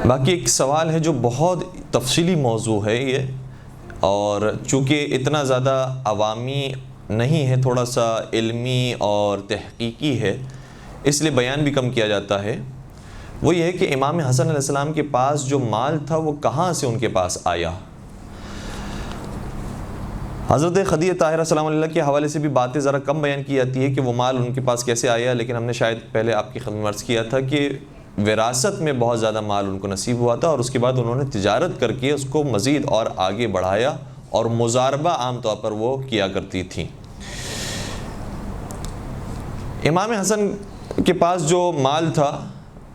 باقی ایک سوال ہے جو بہت تفصیلی موضوع ہے یہ، اور چونکہ اتنا زیادہ عوامی نہیں ہے، تھوڑا سا علمی اور تحقیقی ہے، اس لیے بیان بھی کم کیا جاتا ہے۔ وہ یہ ہے کہ امام حسن علیہ السلام کے پاس جو مال تھا وہ کہاں سے ان کے پاس آیا۔ حضرت خدیجہ طاہرہ سلام اللہ کے حوالے سے بھی باتیں ذرا کم بیان کی جاتی ہے کہ وہ مال ان کے پاس کیسے آیا، لیکن ہم نے شاید پہلے آپ کی خدمت میں عرض کیا تھا کہ وراثت میں بہت زیادہ مال ان کو نصیب ہوا تھا، اور اس کے بعد انہوں نے تجارت کر کے اس کو مزید اور آگے بڑھایا، اور مضاربہ عام طور پر وہ کیا کرتی تھیں۔ امام حسن کے پاس جو مال تھا،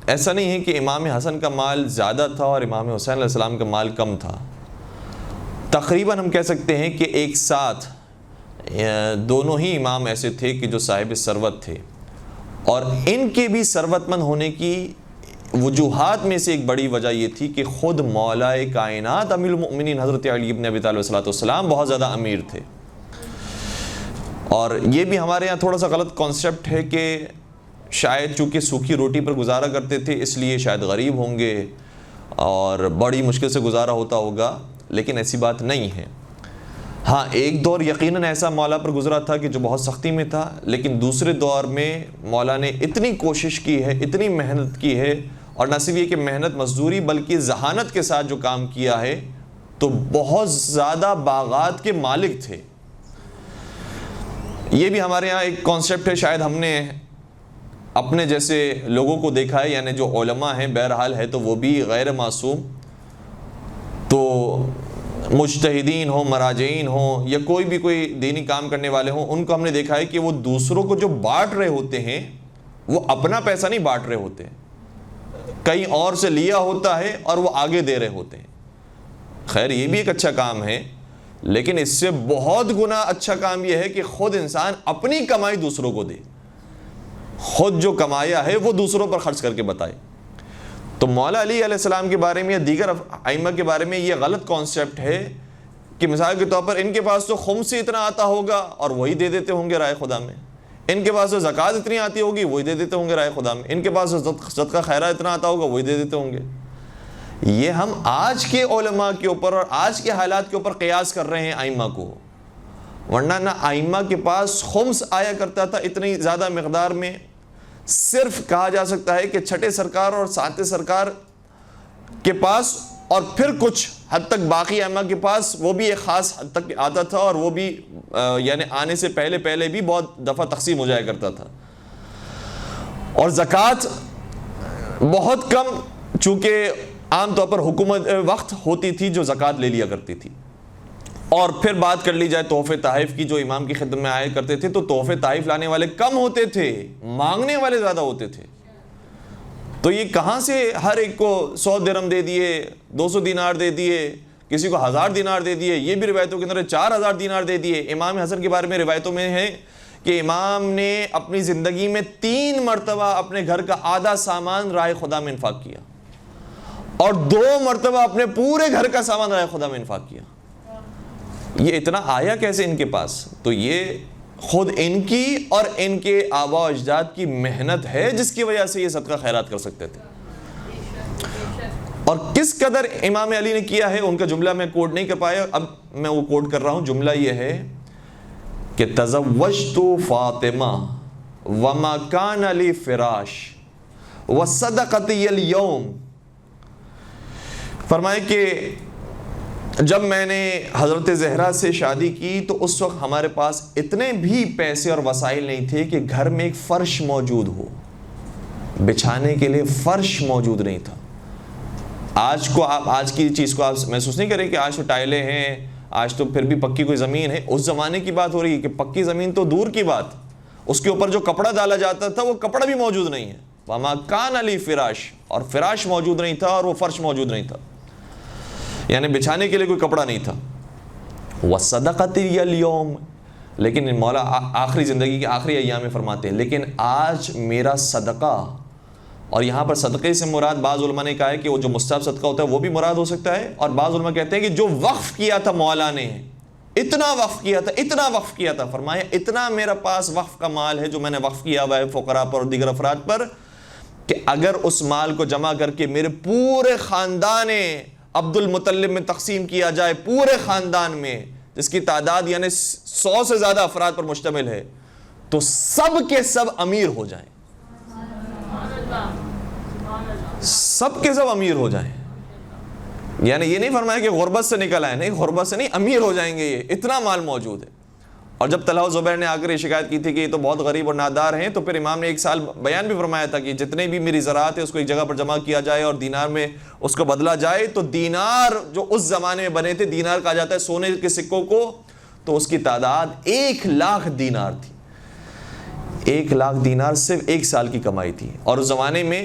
ایسا نہیں ہے کہ امام حسن کا مال زیادہ تھا اور امام حسین علیہ السلام کا مال کم تھا۔ تقریباً ہم کہہ سکتے ہیں کہ ایک ساتھ دونوں ہی امام ایسے تھے کہ جو صاحب ثروت تھے، اور ان کے بھی ثروت مند ہونے کی وجوہات میں سے ایک بڑی وجہ یہ تھی کہ خود مولا کائنات امیر المؤمنین حضرت علی بن ابی طالب علیہ السلام بہت زیادہ امیر تھے۔ اور یہ بھی ہمارے یہاں تھوڑا سا غلط کانسیپٹ ہے کہ شاید چونکہ سوکھی روٹی پر گزارا کرتے تھے اس لیے شاید غریب ہوں گے اور بڑی مشکل سے گزارا ہوتا ہوگا، لیکن ایسی بات نہیں ہے۔ ہاں، ایک دور یقیناً ایسا مولا پر گزرا تھا کہ جو بہت سختی میں تھا، لیکن دوسرے دور میں مولا نے اتنی کوشش کی ہے، اتنی محنت کی ہے، اور نہ صرف یہ کہ محنت مزدوری بلکہ ذہانت کے ساتھ جو کام کیا ہے، تو بہت زیادہ باغات کے مالک تھے۔ یہ بھی ہمارے یہاں ایک کانسیپٹ ہے، شاید ہم نے اپنے جیسے لوگوں کو دیکھا ہے، یعنی جو علماء ہیں، بہرحال ہے تو وہ بھی غیر معصوم، تو مجتہدین ہوں، مراجعین ہوں، یا کوئی دینی کام کرنے والے ہوں، ان کو ہم نے دیکھا ہے کہ وہ دوسروں کو جو بانٹ رہے ہوتے ہیں وہ اپنا پیسہ نہیں بانٹ رہے ہوتے، کہیں اور سے لیا ہوتا ہے اور وہ آگے دے رہے ہوتے ہیں۔ خیر، یہ بھی ایک اچھا کام ہے، لیکن اس سے بہت گنا اچھا کام یہ ہے کہ خود انسان اپنی کمائی دوسروں کو دے، خود جو کمایا ہے وہ دوسروں پر خرچ کر کے بتائے۔ تو مولا علی علیہ السلام کے بارے میں یا دیگر ائمہ کے بارے میں یہ غلط کانسیپٹ ہے کہ مثال کے طور پر ان کے پاس تو خمس اتنا آتا ہوگا اور وہی دے دیتے ہوں گے رائے خدا میں، ان کے پاس تو زکوٰۃ اتنی آتی ہوگی وہی دے دیتے ہوں گے رائے خدا میں، ان کے پاس تو صدقہ خیرات اتنا آتا ہوگا وہی دے دیتے ہوں گے۔ یہ ہم آج کے علماء کے اوپر اور آج کے حالات کے اوپر قیاس کر رہے ہیں ائمہ کو، ورنہ نہ ائمہ کے پاس خمس آیا کرتا تھا اتنی زیادہ مقدار میں۔ صرف کہا جا سکتا ہے کہ چھٹے سرکار اور ساتویں سرکار کے پاس، اور پھر کچھ حد تک باقی ائمہ کے پاس وہ بھی ایک خاص حد تک آتا تھا، اور وہ بھی یعنی آنے سے پہلے بھی بہت دفعہ تقسیم ہو جایا کرتا تھا۔ اور زکوٰۃ بہت کم، چونکہ عام طور پر حکومت وقت ہوتی تھی جو زکوٰۃ لے لیا کرتی تھی۔ اور پھر بات کر لی جائے تحفے تحائف کی جو امام کی خدمت میں آیا کرتے تھے، تو تحفے تحائف لانے والے کم ہوتے تھے، مانگنے والے زیادہ ہوتے تھے۔ تو یہ کہاں سے ہر ایک کو 100 درہم دے دیے، 200 دینار دے دیے، کسی کو 1000 دینار دے دیے، یہ بھی روایتوں کے اندر 4000 دینار دے دیے۔ امام حسن کے بارے میں روایتوں میں ہے کہ امام نے اپنی زندگی میں 3 مرتبہ اپنے گھر کا آدھا سامان راہ خدا میں انفاق کیا، اور 2 مرتبہ اپنے پورے گھر کا سامان راہ خدا میں انفاق کیا۔ یہ اتنا آیا کیسے ان کے پاس؟ تو یہ خود ان کی اور ان کے آباء و اجداد کی محنت ہے جس کی وجہ سے یہ صدقہ خیرات کر سکتے تھے۔ اور کس قدر امام علی نے کیا ہے، ان کا جملہ میں کوٹ نہیں کر پایا، اب میں وہ کوٹ کر رہا ہوں۔ جملہ یہ ہے کہ تزوجت فاطمہ وما کان لی فراش وصدقتی اليوم، فرمائے کہ جب میں نے حضرت زہرا سے شادی کی تو اس وقت ہمارے پاس اتنے بھی پیسے اور وسائل نہیں تھے کہ گھر میں ایک فرش موجود ہو، بچھانے کے لیے فرش موجود نہیں تھا۔ آج کی چیز کو آپ محسوس نہیں کریں کہ آج تو ٹائلیں ہیں، آج تو پھر بھی پکی کوئی زمین ہے۔ اس زمانے کی بات ہو رہی ہے کہ پکی زمین تو دور کی بات، اس کے اوپر جو کپڑا ڈالا جاتا تھا وہ کپڑا بھی موجود نہیں ہے۔ وما کان لی فراش، اور فراش موجود نہیں تھا اور وہ فرش موجود نہیں تھا، یعنی بچھانے کے لیے کوئی کپڑا نہیں تھا۔ وصدقتی اليوم، لیکن مولا آخری زندگی کے آخری ایام میں فرماتے ہیں لیکن آج میرا صدقہ، اور یہاں پر صدقے سے مراد بعض علماء نے کہا ہے کہ وہ جو مستحب صدقہ ہوتا ہے وہ بھی مراد ہو سکتا ہے، اور بعض علماء کہتے ہیں کہ جو وقف کیا تھا مولا نے، اتنا وقف کیا تھا، فرمایا اتنا میرا پاس وقف کا مال ہے جو میں نے وقف کیا ہوا ہے فقراء پر اور دیگر افراد پر، کہ اگر اس مال کو جمع کر کے میرے پورے خاندان عبد المطلب میں تقسیم کیا جائے، پورے خاندان میں جس کی تعداد یعنی 100 سے زیادہ افراد پر مشتمل ہے، تو سب کے سب امیر ہو جائیں، سب کے سب امیر ہو جائیں. یعنی یہ نہیں فرمایا کہ غربت سے نکل آئے، نہیں، غربت سے نہیں، امیر ہو جائیں گے، یہ اتنا مال موجود ہے. اور جب طلحہ و زبیر نے آ کر یہ شکایت کی تھی کہ یہ تو بہت غریب اور نادار ہیں، تو پھر امام نے ایک سال بیان بھی فرمایا تھا کہ جتنے بھی میری زراعت ہے اس کو ایک جگہ پر جمع کیا جائے اور دینار میں اس کو بدلا جائے. تو دینار جو اس زمانے میں بنے تھے، دینار کہا جاتا ہے سونے کے سکوں کو، تو اس کی تعداد 1,00,000 دینار تھی. 1,00,000 دینار صرف ایک سال کی کمائی تھی. اور اس زمانے میں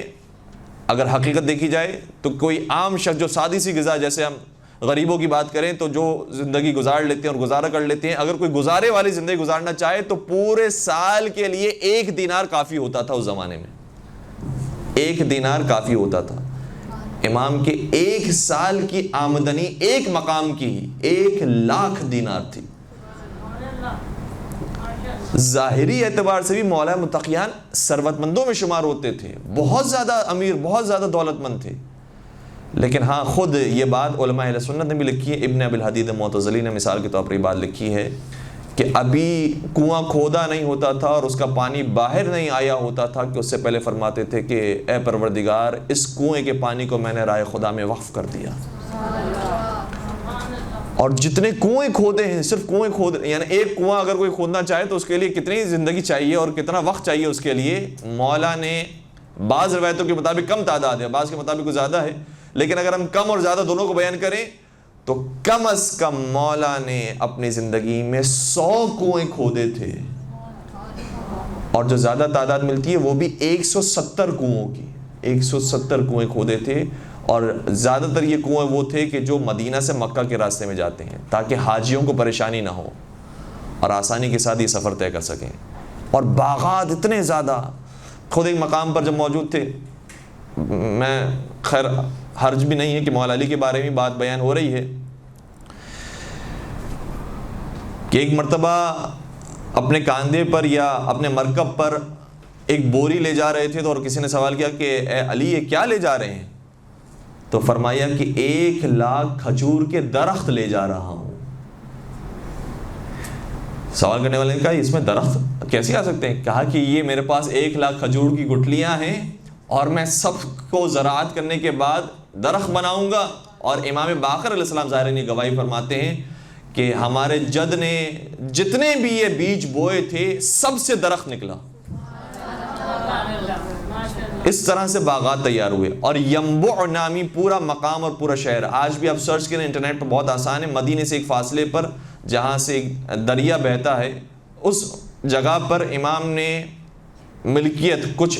اگر حقیقت دیکھی جائے تو کوئی عام شخص جو سادی سی غذا، جیسے ہم غریبوں کی بات کریں تو جو زندگی گزار لیتے ہیں اور گزارا کر لیتے ہیں، اگر کوئی گزارے والی زندگی گزارنا چاہے تو پورے سال کے لیے 1 دینار کافی ہوتا تھا. اس زمانے میں 1 دینار کافی ہوتا تھا. امام کے 1 سال کی آمدنی ایک مقام کی 1,00,000 دینار تھی. ظاہری اعتبار سے بھی مولا متقیان ثروت مندوں میں شمار ہوتے تھے، بہت زیادہ امیر، بہت زیادہ دولت مند تھے. لیکن ہاں، خود یہ بات علماء اہل سنت نے بھی لکھی ہے. ابن ابی الحدید معتزلی نے مثال کے طور پر یہ بات لکھی ہے کہ ابھی کنواں کھودا نہیں ہوتا تھا اور اس کا پانی باہر نہیں آیا ہوتا تھا کہ اس سے پہلے فرماتے تھے کہ اے پروردگار، اس کنویں کے پانی کو میں نے راہ خدا میں وقف کر دیا. اور جتنے کنویں کھودے ہیں، صرف کنویں کھود، یعنی ایک کنواں اگر کوئی کھودنا چاہے تو اس کے لیے کتنی زندگی چاہیے اور کتنا وقت چاہیے اس کے لیے. مولا نے بعض روایتوں کے مطابق کم تعداد ہے، بعض کے مطابق کچھ زیادہ ہے، لیکن اگر ہم کم اور زیادہ دونوں کو بیان کریں تو کم از کم مولا نے اپنی زندگی میں 100 کنویں کھودے تھے. اور جو زیادہ تعداد ملتی ہے وہ بھی 170 کنووں کی، 170 کنویں کھودے تھے. اور زیادہ تر یہ کنویں وہ تھے کہ جو مدینہ سے مکہ کے راستے میں جاتے ہیں، تاکہ حاجیوں کو پریشانی نہ ہو اور آسانی کے ساتھ یہ سفر طے کر سکیں. اور باغات اتنے زیادہ. خود ایک مقام پر جب موجود تھے، میں خیر حرج بھی نہیں ہے کہ مولا علی کے بارے میں بات بیان ہو رہی ہے، کہ ایک مرتبہ اپنے کاندھے پر یا اپنے مرکب پر ایک بوری لے جا رہے تھے، تو اور کسی نے سوال کیا کہ اے علی، یہ کیا لے جا رہے ہیں؟ تو فرمایا کہ 1,00,000 کھجور کے درخت لے جا رہا ہوں. سوال کرنے والے نے کہا اس میں درخت کیسے آ سکتے ہیں؟ کہا کہ یہ میرے پاس 1,00,000 کھجور کی گٹھلیاں ہیں اور میں سب کو زراعت کرنے کے بعد درخت بناؤں گا. اور امام باقر علیہ السلام ظاہر نے گواہی فرماتے ہیں کہ ہمارے جد نے جتنے بھی یہ بیج بوئے تھے سب سے درخت نکلا. اس طرح سے باغات تیار ہوئے. اور ینبع نامی پورا مقام اور پورا شہر، آج بھی آپ سرچ کریں انٹرنیٹ پر، بہت آسان ہے. مدینے سے ایک فاصلے پر جہاں سے ایک دریا بہتا ہے، اس جگہ پر امام نے ملکیت کچھ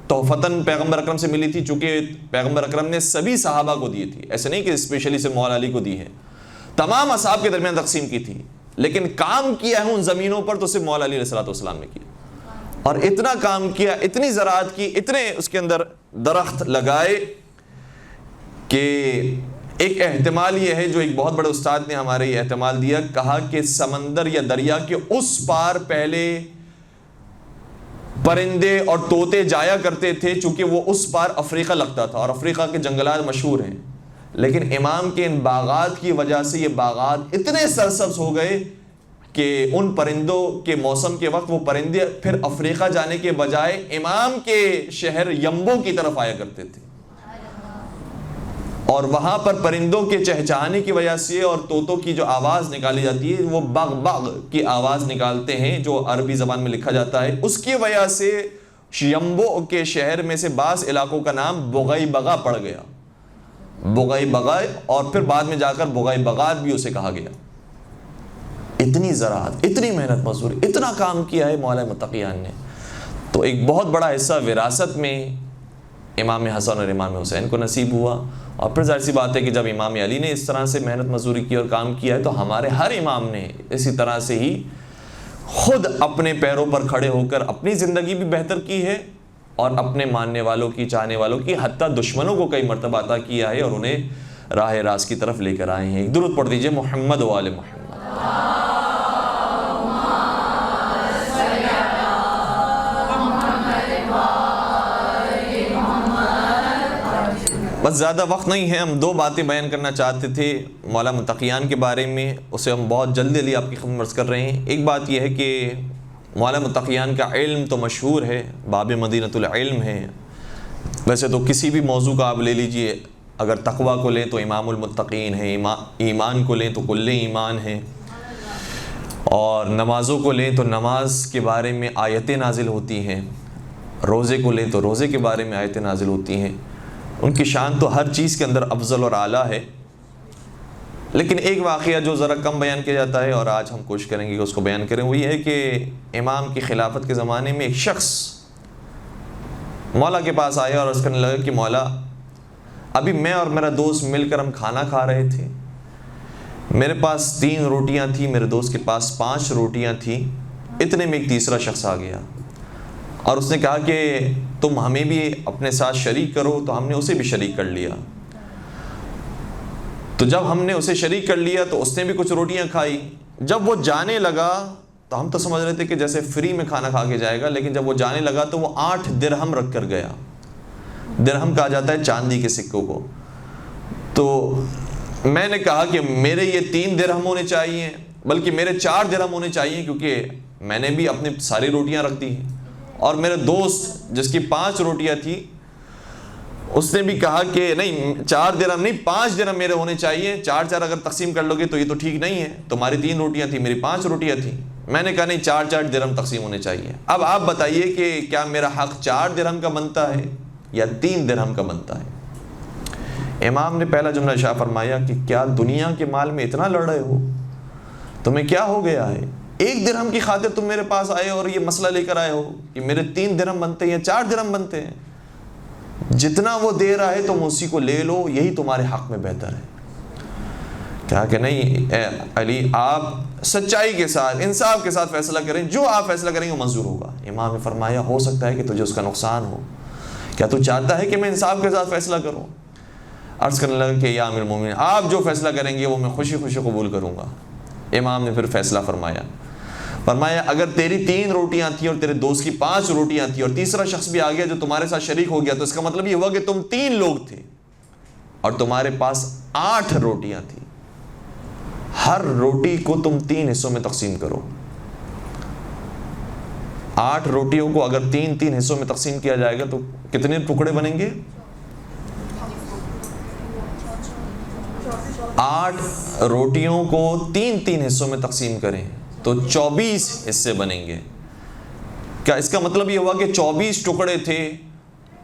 تحفتاً پیغمبر اکرم سے ملی تھی، چونکہ پیغمبر اکرم نے سبھی صحابہ کو دی تھی، ایسے نہیں کہ اسپیشلی سے مولا علی کو دی ہے، تمام اصحاب کے درمیان تقسیم کی تھی. لیکن کام کیا ہے ان زمینوں پر تو صرف مولا علی علیہ السلام نے کیا. اور اتنا کام کیا، اتنی زراعت کی، اتنے اس کے اندر درخت لگائے کہ ایک احتمال یہ ہے، جو ایک بہت بڑے استاد نے ہمارے یہ احتمال دیا، کہا کہ سمندر یا دریا کے اس پار پہلے پرندے اور طوطے جایا کرتے تھے، چونکہ وہ اس پار افریقہ لگتا تھا اور افریقہ کے جنگلات مشہور ہیں. لیکن امام کے ان باغات کی وجہ سے یہ باغات اتنے سرسبز ہو گئے کہ ان پرندوں کے موسم کے وقت وہ پرندے پھر افریقہ جانے کے بجائے امام کے شہر ینبع کی طرف آیا کرتے تھے. اور وہاں پر پرندوں کے چہچہانے کی وجہ سے اور طوطوں کی جو آواز نکالی جاتی ہے، وہ باغ باغ کی آواز نکالتے ہیں جو عربی زبان میں لکھا جاتا ہے، اس کی وجہ سے ینبع کے شہر میں سے بعض علاقوں کا نام بغی بغا پڑ گیا. بغی بغا، اور پھر بعد میں جا کر بغی بغات بھی اسے کہا گیا. اتنی زراعت، اتنی محنت مزدوری، اتنا کام کیا ہے مولا متقیان نے. تو ایک بہت بڑا حصہ وراثت میں امام حسن اور امام حسین کو نصیب ہوا. اور پھر ظاہر سی بات ہے کہ جب امام علی نے اس طرح سے محنت مزدوری کی اور کام کیا ہے، تو ہمارے ہر امام نے اسی طرح سے ہی خود اپنے پیروں پر کھڑے ہو کر اپنی زندگی بھی بہتر کی ہے اور اپنے ماننے والوں کی، چاہنے والوں کی، حتیٰ دشمنوں کو کئی مرتبہ عطا کیا ہے اور انہیں راہ راست کی طرف لے کر آئے ہیں. ایک درود پڑھ دیجئے محمد و آل محمد. بس زیادہ وقت نہیں ہے، ہم دو باتیں بیان کرنا چاہتے تھے مولا متقیان کے بارے میں، اسے ہم بہت جلدی آپ کی خدمت عرض کر رہے ہیں۔ ایک بات یہ ہے کہ مولا متقیان کا علم تو مشہور ہے، باب مدینۃ العلم ہے۔ ویسے تو کسی بھی موضوع کا آپ لے لیجئے، اگر تقویٰ کو لیں تو امام المتقین ہے، ایمان کو لیں تو کل ایمان ہے، اور نمازوں کو لیں تو نماز کے بارے میں آیتیں نازل ہوتی ہیں، روزے کو لیں تو روزے کے بارے میں آیتیں نازل ہوتی ہیں۔ ان کی شان تو ہر چیز کے اندر افضل اور اعلیٰ ہے۔ لیکن ایک واقعہ جو ذرا کم بیان کیا جاتا ہے، اور آج ہم کوشش کریں گے کہ اس کو بیان کریں، وہ یہ ہے کہ امام کی خلافت کے زمانے میں ایک شخص مولا کے پاس آیا اور عرض کرنے لگا کہ مولا، ابھی میں اور میرا دوست مل کر ہم کھانا کھا رہے تھے، میرے پاس 3 روٹیاں تھیں، میرے دوست کے پاس 5 روٹیاں تھیں، اتنے میں ایک تیسرا شخص آ گیا اور اس نے کہا کہ تم ہمیں بھی اپنے ساتھ شریک کرو، تو ہم نے اسے بھی شریک کر لیا۔ تو جب ہم نے اسے شریک کر لیا تو اس نے بھی کچھ روٹیاں کھائی۔ جب وہ جانے لگا تو ہم تو سمجھ رہے تھے کہ جیسے فری میں کھانا کھا کے جائے گا، لیکن جب وہ جانے لگا تو وہ 8 درہم رکھ کر گیا۔ درہم کہا جاتا ہے چاندی کے سکوں کو۔ تو میں نے کہا کہ میرے یہ 3 درہم ہونے چاہیے، بلکہ میرے 4 درہم ہونے چاہیے، کیونکہ میں نے بھی اپنی ساری روٹیاں رکھ دی ہیں، اور میرے دوست جس کی 5 روٹیاں تھی اس نے بھی کہا کہ نہیں 4 درہم نہیں 5 درہم میرے ہونے چاہیے، 4 اگر تقسیم کر لو گے تو یہ تو ٹھیک نہیں ہے، تمہاری 3 روٹیاں تھیں، میری 5 روٹیاں تھیں۔ میں نے کہا نہیں 4 درہم تقسیم ہونے چاہیے۔ اب آپ بتائیے کہ کیا میرا حق 4 درہم کا بنتا ہے یا 3 درہم کا بنتا ہے؟ امام نے پہلا جملہ ارشاد فرمایا کہ کیا دنیا کے مال میں اتنا لڑ رہے ہو؟ تمہیں کیا ہو گیا ہے؟ 1 درہم کی خاطر تم میرے پاس آئے اور یہ مسئلہ لے کر آئے ہو کہ میرے 3 درہم بنتے ہیں یا 4 درہم بنتے ہیں؟ جتنا وہ دے رہا ہے تم اسی کو لے لو، یہی تمہارے حق میں بہتر ہے۔ کہا کہ نہیں اے علی، آپ سچائی کے ساتھ انصاف کے ساتھ فیصلہ کریں، جو آپ فیصلہ کریں گے وہ منظور ہوگا۔ امام نے فرمایا ہو سکتا ہے کہ تجھے اس کا نقصان ہو، کیا تو چاہتا ہے کہ میں انصاف کے ساتھ فیصلہ کروں؟ عرض کرنے لگا کہ یا امیر المومنین، آپ جو فیصلہ کریں گے وہ میں خوشی خوشی قبول کروں گا۔ امام نے پھر فیصلہ فرمایا اگر تیری 3 روٹیاں تھیں اور تیرے دوست کی 5 روٹیاں تھیں اور تیسرا شخص بھی آ گیا جو تمہارے ساتھ شریک ہو گیا، تو اس کا مطلب یہ ہوا کہ تم 3 لوگ تھے اور تمہارے پاس 8 روٹیاں تھیں، ہر روٹی کو تم 3 حصوں میں تقسیم کرو۔ 8 روٹیوں کو اگر 3 حصوں میں تقسیم کیا جائے گا تو کتنے ٹکڑے بنیں گے؟ 8 روٹیوں کو 3 حصوں میں تقسیم کریں تو 24 حصے بنیں گے۔ کیا اس کا مطلب یہ ہوا کہ 24 ٹکڑے تھے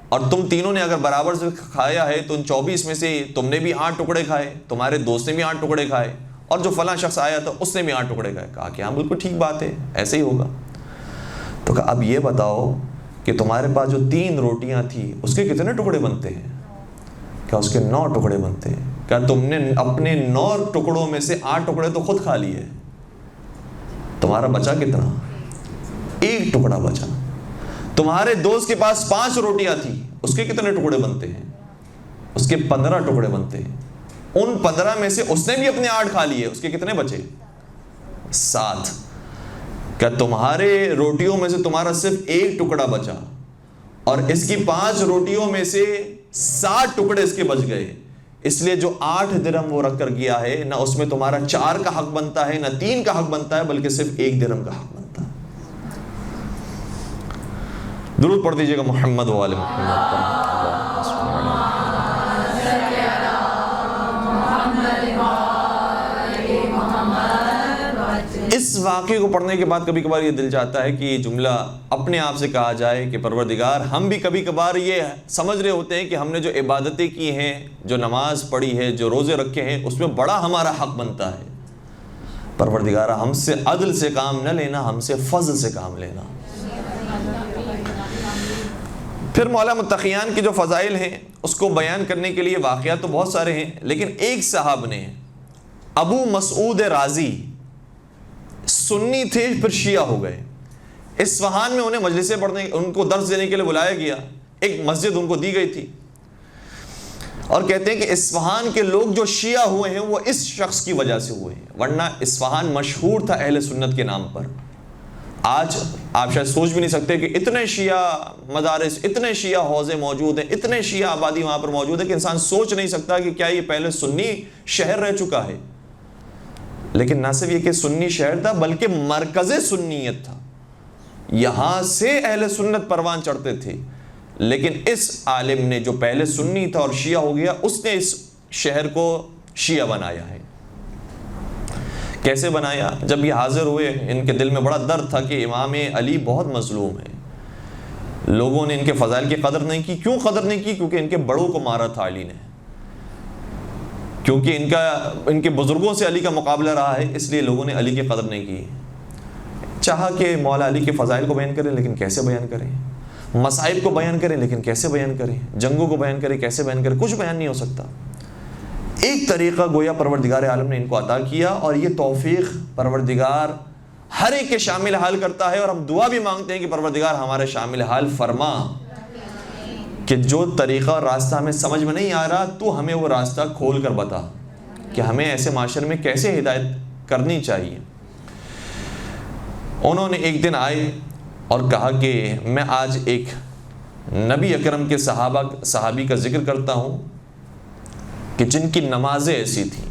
اور تم تینوں نے اگر برابر سے کھایا ہے تو ان 24 میں سے تم نے بھی 8 ٹکڑے کھائے، تمہارے دوست نے بھی 8 ٹکڑے کھائے، اور جو فلاں شخص آیا تھا اس نے بھی 8 ٹکڑے کھائے؟ کہا کہ ہاں بالکل ٹھیک بات ہے، ایسے ہی ہوگا۔ تو کہا اب یہ بتاؤ کہ تمہارے پاس جو 3 روٹیاں تھیں اس کے کتنے ٹکڑے بنتے ہیں؟ کیا اس کے 9 ٹکڑے بنتے ہیں؟ کیا تم نے اپنے 9 ٹکڑوں میں سے 8 ٹکڑے تو خود کھا لیے، تمہارا بچا کتنا؟ 1 ٹکڑا بچا۔ تمہارے دوست کے پاس 5 روٹیاں تھیں، اس کے کتنے ٹکڑے بنتے ہیں؟ اس کے 15 ٹکڑے بنتے ہیں۔ ان 15 میں سے اس نے بھی اپنے 8 کھا لیے، اس کے کتنے بچے؟ 7۔ کیا تمہارے روٹیوں میں سے تمہارا صرف 1 ٹکڑا بچا اور اس کی 5 روٹیوں میں سے 7 ٹکڑے اس کے بچ گئے؟ اس لیے جو 8 درہم وہ رکھ کر گیا ہے، نہ اس میں تمہارا 4 کا حق بنتا ہے، نہ 3 کا حق بنتا ہے، بلکہ صرف 1 درہم کا حق بنتا ہے۔ درود پڑھ دیجیے گا محمد و آل محمد۔ اس واقعے کو پڑھنے کے بعد کبھی کبھار یہ دل چاہتا ہے کہ یہ جملہ اپنے آپ سے کہا جائے کہ پروردگار، ہم بھی کبھی کبھار یہ سمجھ رہے ہوتے ہیں کہ ہم نے جو عبادتیں کی ہیں، جو نماز پڑھی ہے، جو روزے رکھے ہیں، اس میں بڑا ہمارا حق بنتا ہے۔ پروردگار ہم سے عدل سے کام نہ لینا، ہم سے فضل سے کام لینا۔ پھر مولا متقیان کی جو فضائل ہیں اس کو بیان کرنے کے لیے واقعات تو بہت سارے ہیں، لیکن ایک صاحب نے، ابو مسعود رازی، سنی تھے پھر شیعہ ہو گئے، اصفہان میں انہیں مجلسیں پڑھنے، ان کو درس دینے کے لیے بلایا گیا، ایک مسجد ان کو دی گئی تھی، اور کہتے ہیں کہ اصفہان کے لوگ جو شیعہ ہوئے ہیں وہ اس شخص کی وجہ سے ہوئے ہیں، ورنہ اصفہان مشہور تھا اہل سنت کے نام پر۔ آج آپ شاید سوچ بھی نہیں سکتے کہ اتنے شیعہ مدارس، اتنے شیعہ حوزے موجود ہیں، اتنے شیعہ آبادی وہاں پر موجود ہے کہ انسان سوچ نہیں سکتا کہ کیا یہ پہلے سنی شہر رہ چکا ہے۔ لیکن نہ صرف یہ کہ سنی شہر تھا بلکہ مرکز سنیت تھا، یہاں سے اہل سنت پروان چڑھتے تھے۔ لیکن اس عالم نے جو پہلے سنی تھا اور شیعہ ہو گیا، اس نے اس شہر کو شیعہ بنایا ہے۔ کیسے بنایا؟ جب یہ حاضر ہوئے ان کے دل میں بڑا درد تھا کہ امام علی بہت مظلوم ہے، لوگوں نے ان کے فضائل کی قدر نہیں کی۔ کیوں قدر نہیں کی؟ کیونکہ ان کے بڑوں کو مارا تھا علی نے، کیونکہ ان کے بزرگوں سے علی کا مقابلہ رہا ہے، اس لیے لوگوں نے علی کی قدر نہیں کی۔ چاہا کہ مولا علی کے فضائل کو بیان کریں، لیکن کیسے بیان کریں؟ مصائب کو بیان کریں، لیکن کیسے بیان کریں؟ جنگوں کو بیان کریں، کیسے بیان کریں؟ کچھ بیان نہیں ہو سکتا۔ ایک طریقہ گویا پروردگار عالم نے ان کو عطا کیا، اور یہ توفیق پروردگار ہر ایک کے شامل حال کرتا ہے، اور ہم دعا بھی مانگتے ہیں کہ پروردگار ہمارے شامل حال فرما، کہ جو طریقہ اور راستہ ہمیں سمجھ میں نہیں آ رہا تو ہمیں وہ راستہ کھول کر بتا کہ ہمیں ایسے معاشرے میں کیسے ہدایت کرنی چاہیے۔ انہوں نے ایک دن آئے اور کہا کہ میں آج ایک نبی اکرم کے صحابی کا ذکر کرتا ہوں کہ جن کی نمازیں ایسی تھیں،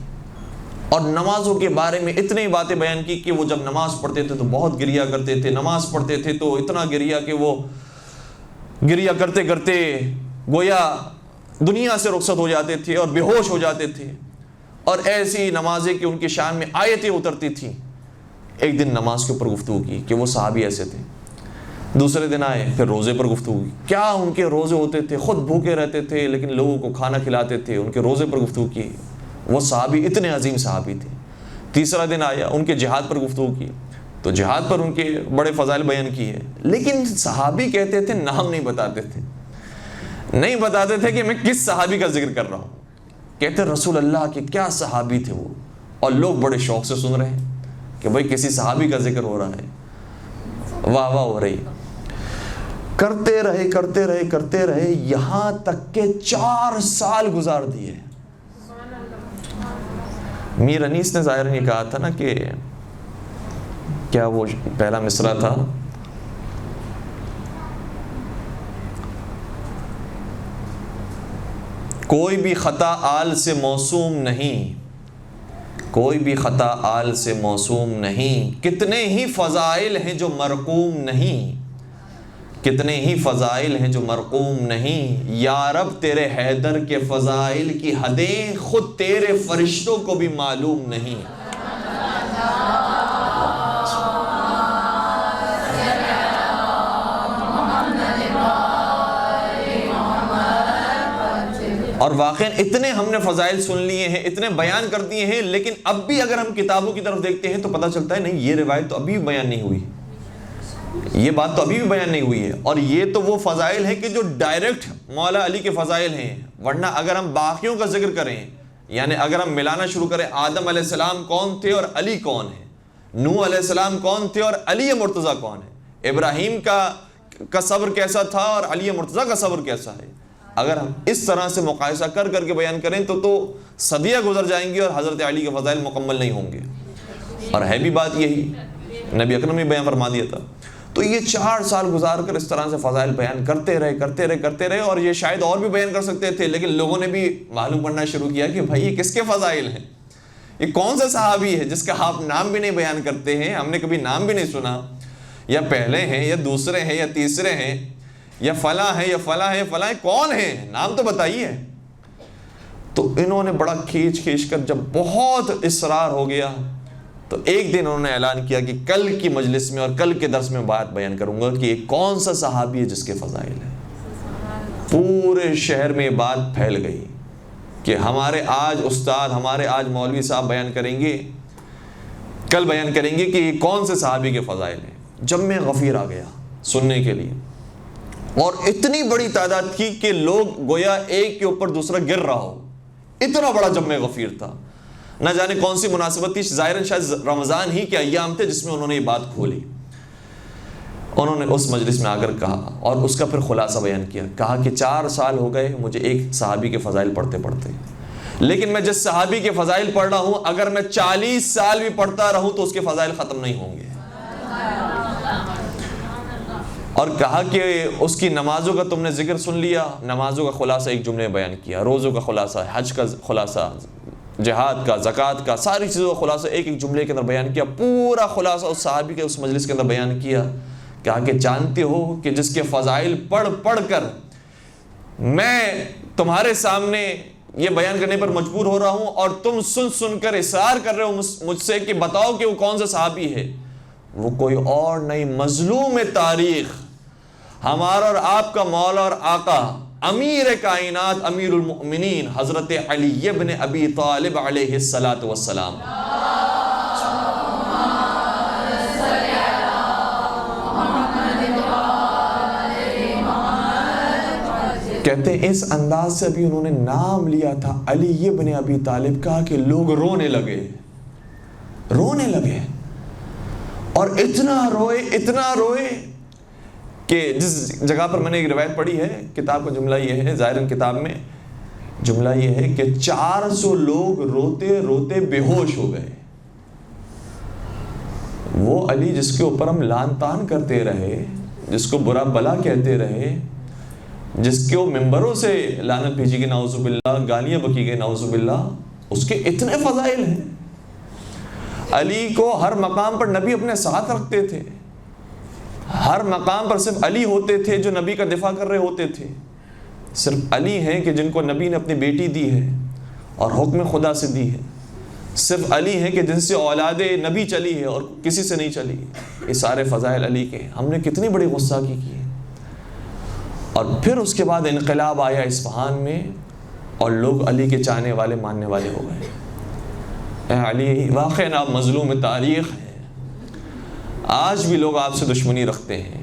اور نمازوں کے بارے میں اتنی باتیں بیان کی کہ وہ جب نماز پڑھتے تھے تو بہت گریا کرتے تھے، نماز پڑھتے تھے تو اتنا گریا کہ وہ گریا کرتے کرتے گویا دنیا سے رخصت ہو جاتے تھے اور بے ہوش ہو جاتے تھے، اور ایسی نمازیں کہ ان کی شان میں آیتیں اترتی تھیں۔ ایک دن نماز کے اوپر گفتگو کی کہ وہ صحابی ایسے تھے، دوسرے دن آئے پھر روزے پر گفتگو کی، کیا ان کے روزے ہوتے تھے، خود بھوکے رہتے تھے لیکن لوگوں کو کھانا کھلاتے تھے، ان کے روزے پر گفتگو کی، وہ صحابی اتنے عظیم صحابی تھے۔ تیسرا دن آیا ان کے جہاد پر گفتگو کی، تو جہاد پر ان کے بڑے فضائل بیان کیے، لیکن صحابی کہتے تھے نام نہیں بتاتے تھے کہ میں کس صحابی کا ذکر کر رہا ہوں، کہتے رسول اللہ کے کیا صحابی تھے وہ، اور لوگ بڑے شوق سے سن رہے ہیں کہ بھائی کسی صحابی کا ذکر ہو رہا ہے، واہ واہ ہو رہی۔ کرتے رہے یہاں تک کہ 4 سال گزار دیے۔ میر انیس نے ظاہر نہیں کہا تھا نا کہ کیا وہ پہلا مصرع تھا، کوئی بھی خطا آل سے موسوم نہیں، کوئی بھی خطا آل سے موسوم نہیں، کتنے ہی فضائل ہیں جو مرقوم نہیں، کتنے ہی فضائل ہیں جو مرقوم نہیں، یا رب تیرے حیدر کے فضائل کی حدیں خود تیرے فرشتوں کو بھی معلوم نہیں۔ اور واقعاً اتنے ہم نے فضائل سن لیے ہیں، اتنے بیان کر دیے ہیں، لیکن اب بھی اگر ہم کتابوں کی طرف دیکھتے ہیں تو پتہ چلتا ہے نہیں، یہ روایت تو ابھی بھی بیان نہیں ہوئی، یہ بات تو ابھی بھی بیان نہیں ہوئی ہے۔ اور یہ تو وہ فضائل ہیں کہ جو ڈائریکٹ مولا علی کے فضائل ہیں، ورنہ اگر ہم باقیوں کا ذکر کریں، یعنی اگر ہم ملانا شروع کریں، آدم علیہ السلام کون تھے اور علی کون ہے، نوح علیہ السلام کون تھے اور علی مرتضیٰ کون ہے، ابراہیم کا صبر کیسا تھا اور علی مرتضیٰ کا صبر کیسا ہے، اگر ہم اس طرح سے مقایسہ کر کے بیان کریں تو صدیاں گزر جائیں گی اور حضرت علی کے فضائل مکمل نہیں ہوں گے۔ اور ہے بھی بات یہی، نبی اکرم نے بیان فرما دیا تھا۔ تو یہ 4 سال گزار کر اس طرح سے فضائل بیان کرتے رہے، اور یہ شاید اور بھی بیان کر سکتے تھے، لیکن لوگوں نے بھی معلوم کرنا شروع کیا کہ بھائی یہ کس کے فضائل ہیں، یہ کون سا صحابی ہے جس کا آپ نام بھی نہیں بیان کرتے ہیں، ہم نے کبھی نام بھی نہیں سنا، یا پہلے ہیں یا دوسرے ہیں یا تیسرے ہیں یا فلاں ہے یا فلاں ہے، کون ہیں، نام تو بتائیے۔ تو انہوں نے بڑا کھینچ کر جب بہت اصرار ہو گیا تو ایک دن انہوں نے اعلان کیا کہ کل کی مجلس میں اور کل کے درس میں بات بیان کروں گا کہ یہ کون سا صحابی ہے جس کے فضائل ہیں۔ پورے شہر میں بات پھیل گئی کہ ہمارے آج استاد، ہمارے آج مولوی صاحب بیان کریں گے، کل بیان کریں گے کہ یہ کون سے صحابی کے فضائل ہیں۔ جب میں غفیر آ گیا سننے کے لیے، اور اتنی بڑی تعداد کی کہ لوگ گویا ایک کے اوپر دوسرا گر رہا ہو، اتنا بڑا جب میں غفیر تھا۔ نہ جانے کون سی مناسبت تھی، ظاہراً شاید رمضان ہی کے ایام تھے جس میں انہوں نے یہ بات کھولی۔ انہوں نے اس مجلس میں آ کر کہا اور اس کا پھر خلاصہ بیان کیا، کہا کہ 4 سال ہو گئے مجھے ایک صحابی کے فضائل پڑھتے لیکن میں جس صحابی کے فضائل پڑھ رہا ہوں اگر میں 40 سال بھی پڑھتا رہوں تو اس کے فضائل ختم نہیں ہوں گے۔ اور کہا کہ اس کی نمازوں کا تم نے ذکر سن لیا، نمازوں کا خلاصہ ایک جملے میں بیان کیا، روزوں کا خلاصہ، حج کا خلاصہ، جہاد کا، زکوٰۃ کا، ساری چیزوں کا خلاصہ ایک ایک جملے کے اندر بیان کیا، پورا خلاصہ اس صحابی کے اس مجلس کے اندر بیان کیا. کہا کہ جانتے ہو کہ جس کے فضائل پڑھ پڑھ کر میں تمہارے سامنے یہ بیان کرنے پر مجبور ہو رہا ہوں، اور تم سن سن کر اصرار کر رہے ہو مجھ سے کہ بتاؤ کہ وہ کون سا صحابی ہے. وہ کوئی اور نہیں، مظلوم تاریخ، ہمارا اور آپ کا مولا اور آقا، امیر کائنات، امیر المؤمنین، حضرت علی ابن ابی طالب علیہ الصلاۃ والسلام. کہتے ہیں اس انداز سے بھی انہوں نے نام لیا تھا علی ابن ابی طالب کا کہ لوگ رونے لگے، رونے لگے، اور اتنا روئے کہ جس جگہ پر میں نے ایک روایت پڑھی ہے، کتاب کا جملہ یہ ہے، ظاہراً کتاب میں جملہ یہ ہے کہ 400 لوگ روتے روتے بے ہوش ہو گئے. وہ علی جس کے اوپر ہم لان تان کرتے رہے، جس کو برا بلا کہتے رہے، جس کے وہ ممبروں سے لعنت بھیجی گئی نعوذ باللہ، گالیاں بکی گئی نعوذ باللہ، اس کے اتنے فضائل ہیں. علی کو ہر مقام پر نبی اپنے ساتھ رکھتے تھے، ہر مقام پر صرف علی ہوتے تھے جو نبی کا دفاع کر رہے ہوتے تھے. صرف علی ہیں کہ جن کو نبی نے اپنی بیٹی دی ہے اور حکم خدا سے دی ہے. صرف علی ہیں کہ جن سے اولاد نبی چلی ہے اور کسی سے نہیں چلی. یہ سارے فضائل علی کے. ہم نے کتنی بڑی غصہ کی ہے. اور پھر اس کے بعد انقلاب آیا اصفہان میں، اور لوگ علی کے چاہنے والے ماننے والے ہو گئے. اے علی، واقعاً آپ مظلوم تاریخ ہیں. آج بھی لوگ آپ سے دشمنی رکھتے ہیں.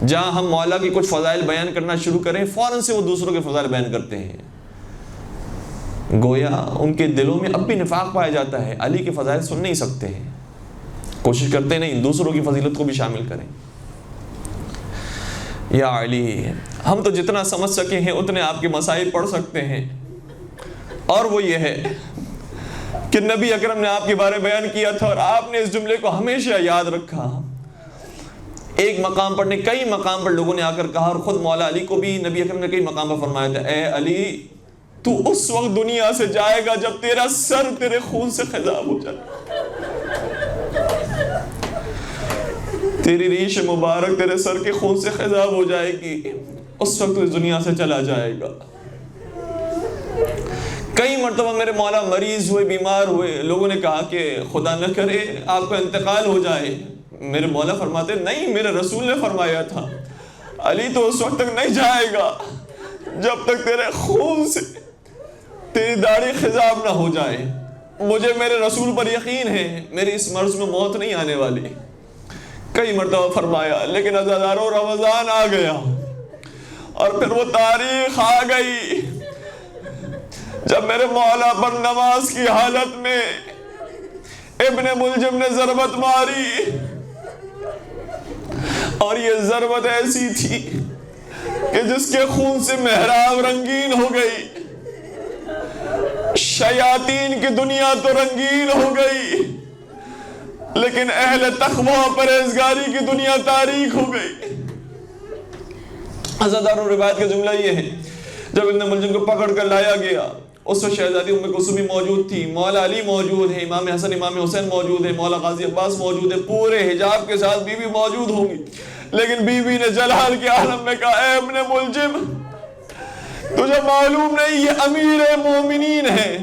جہاں ہم مولا کی کچھ فضائل بیان کرنا شروع کریں، فوراً سے وہ دوسروں کے فضائل بیان کرتے ہیں. گویا ان کے دلوں میں اب بھی نفاق پایا جاتا ہے. علی کے فضائل سن نہیں سکتے ہیں، کوشش کرتے نہیں دوسروں کی فضیلت کو بھی شامل کریں. یا علی، ہم تو جتنا سمجھ سکے ہیں اتنے آپ کے مسائل پڑھ سکتے ہیں، اور وہ یہ ہے کہ نبی اکرم نے آپ کے بارے بیان کیا تھا اور آپ نے اس جملے کو ہمیشہ یاد رکھا. ایک مقام پر نہیں، کئی مقام پر لوگوں نے آ کر کہا، اور خود مولا علی کو بھی نبی اکرم نے کئی مقام پر فرمایا تھا، اے علی، تو اس وقت دنیا سے جائے گا جب تیرا سر تیرے خون سے خضاب ہو جائے، تیری ریش مبارک تیرے سر کے خون سے خضاب ہو جائے گی، اس وقت تو اس دنیا سے چلا جائے گا. کئی مرتبہ میرے مولا مریض ہوئے، بیمار ہوئے، لوگوں نے کہا کہ خدا نہ کرے آپ کا انتقال ہو جائے. میرے مولا فرماتے نہیں، میرے رسول نے فرمایا تھا علی تو اس وقت تک نہیں جائے گا جب تک تیرے خون سے تیری داڑھی خضاب نہ ہو جائے. مجھے میرے رسول پر یقین ہے میری اس مرض میں موت نہیں آنے والی. کئی مرتبہ فرمایا، لیکن عزاداروں رمضان آ گیا اور پھر وہ تاریخ آ گئی جب میرے مولا پر نماز کی حالت میں ابن ملجم نے ضربت ماری، اور یہ ضربت ایسی تھی کہ جس کے خون سے محراب رنگین ہو گئی، شیاطین کی دنیا تو رنگین ہو گئی، لیکن اہل تقوی پرہیزگاری کی دنیا تاریک ہو گئی. عزاداروں روایت کا جملہ یہ ہے، جب ابن ملجم کو پکڑ کر لایا گیا، اس وقت شہزادی ام کلثوم بھی موجود تھی، مولا علی موجود ہے، امام حسن امام حسین موجود ہے، مولا غازی عباس موجود ہے، پورے حجاب کے ساتھ بی بی موجود ہوں گی. لیکن بی بی نے جلال کے عالم میں کہا، اے ابن ملجم، تجھے معلوم نہیں یہ امیر مومنین ہے،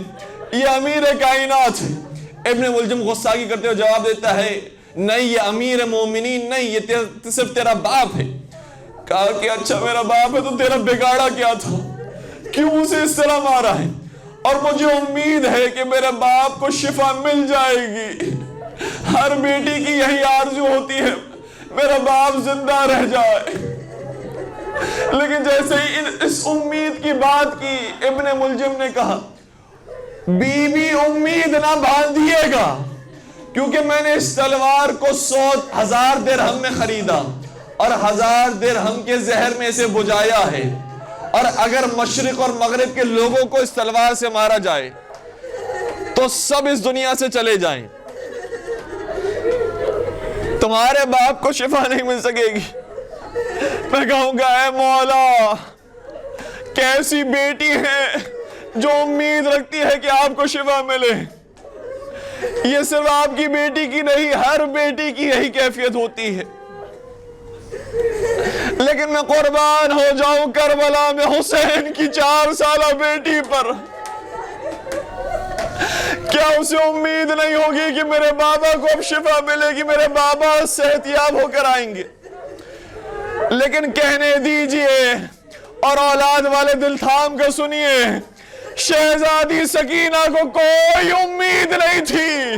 یہ امیر کائنات ہے. ابن ملجم غصاگی کرتے ہوئے جواب دیتا ہے، نہیں یہ امیر مومنین نہیں، یہ صرف تیرا باپ ہے. کہا کہ اچھا میرا باپ ہے تو تیرا بگاڑا کیا تھا، کیوں اسے اس طرح مارا ہے؟ اور مجھے امید ہے کہ میرے باپ کو شفا مل جائے گی. ہر بیٹی کی یہی آرزو ہوتی ہے میرا باپ زندہ رہ جائے. لیکن جیسے ہی اس امید کی بات کی، ابن ملجم نے کہا، بی بی امید نہ باندھیے گا، کیونکہ میں نے اس تلوار کو 100,000 درہم میں خریدا اور 1000 درہم کے زہر میں اسے بجھایا ہے، اور اگر مشرق اور مغرب کے لوگوں کو اس تلوار سے مارا جائے تو سب اس دنیا سے چلے جائیں، تمہارے باپ کو شفا نہیں مل سکے گی. میں کہوں گا اے مولا کیسی بیٹی ہے جو امید رکھتی ہے کہ آپ کو شفا ملے. یہ صرف آپ کی بیٹی کی نہیں، ہر بیٹی کی یہی کیفیت ہوتی ہے. لیکن میں قربان ہو جاؤں کربلا میں حسین کی 4 سالہ بیٹی پر. کیا اسے امید نہیں ہوگی کہ میرے بابا کو اب شفا ملے گی، میرے بابا صحت یاب ہو کر آئیں گے؟ لیکن کہنے دیجئے اور اولاد والے دل تھام کر سنیے، شہزادی سکینہ کو کوئی امید نہیں تھی،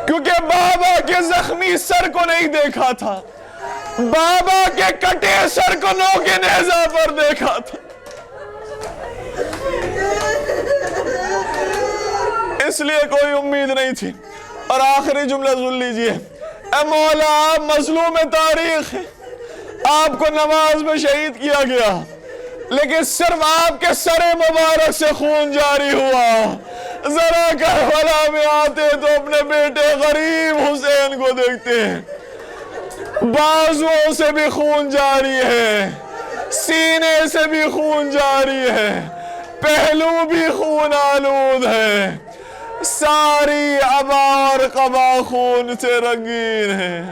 کیونکہ بابا کے زخمی سر کو نہیں دیکھا تھا، بابا کے کٹے سر کو نوکے نیزہ پر دیکھا تھا. اس لیے کوئی امید نہیں تھی. اور آخری جملہ سن لیجئے، اے مولا آپ مظلوم تاریخ ہیں، آپ کو نماز میں شہید کیا گیا، لیکن صرف آپ کے سر مبارک سے خون جاری ہوا. ذرا کربلا میں آتے تو اپنے بیٹے غریب حسین کو دیکھتے ہیں، بازوؤں سے بھی خون جاری ہے، سینے سے بھی خون جاری ہے، پہلو بھی خون آلود ہے، ساری عبا اور قبا خون سے رنگین ہے،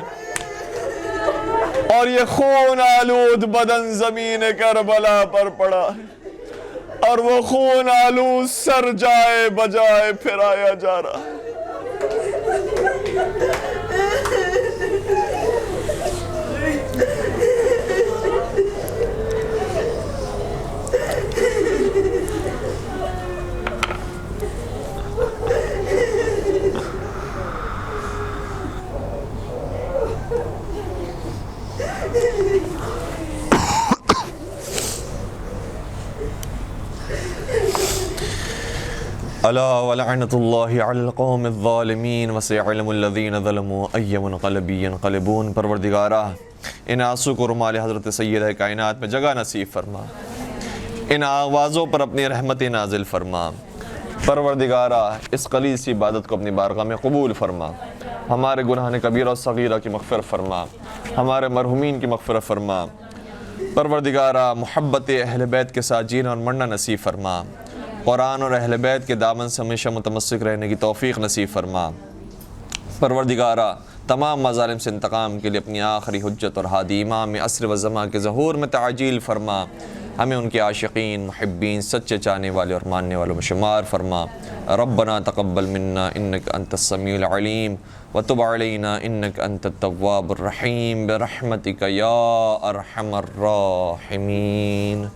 اور یہ خون آلود بدن زمین کربلا پر پڑا ہے، اور وہ خون آلود سر جائے بجائے پھرایا جا رہا ہے. الا ولعنت اللہ علی القوم الظالمین وسيعلم الذین ظلموا ای منقلب ینقلبون. پروردگارہ ان آنسو کو رومال حضرت سیدہ کائنات میں جگہ نصیب فرما، ان آوازوں پر اپنی رحمت نازل فرما. پروردگارہ اس قلیل سی عبادت کو اپنی بارگاہ میں قبول فرما، ہمارے گناہ کبیرہ و صغیرہ کی مغفرت فرما، ہمارے مرحومین کی مغفرت فرما. پروردگارہ محبت اہل بیت کے ساتھ جینا اور مرنا نصیب فرما، قرآن اور اہل بیت کے دامن سے ہمیشہ متمسک رہنے کی توفیق نصیب فرما. پروردگارہ تمام مظالم سے انتقام کے لیے اپنی آخری حجت اور ہادی امام عصر و زمان کے ظہور میں تعجیل فرما، ہمیں ان کے عاشقین، محبین، سچے چاہنے والے اور ماننے والوں میں شمار فرما. ربنا تقبل منا انک انت السمیع العلیم وتب علینا انک انت التواب الرحیم برحمتک یا ارحم الراحمین.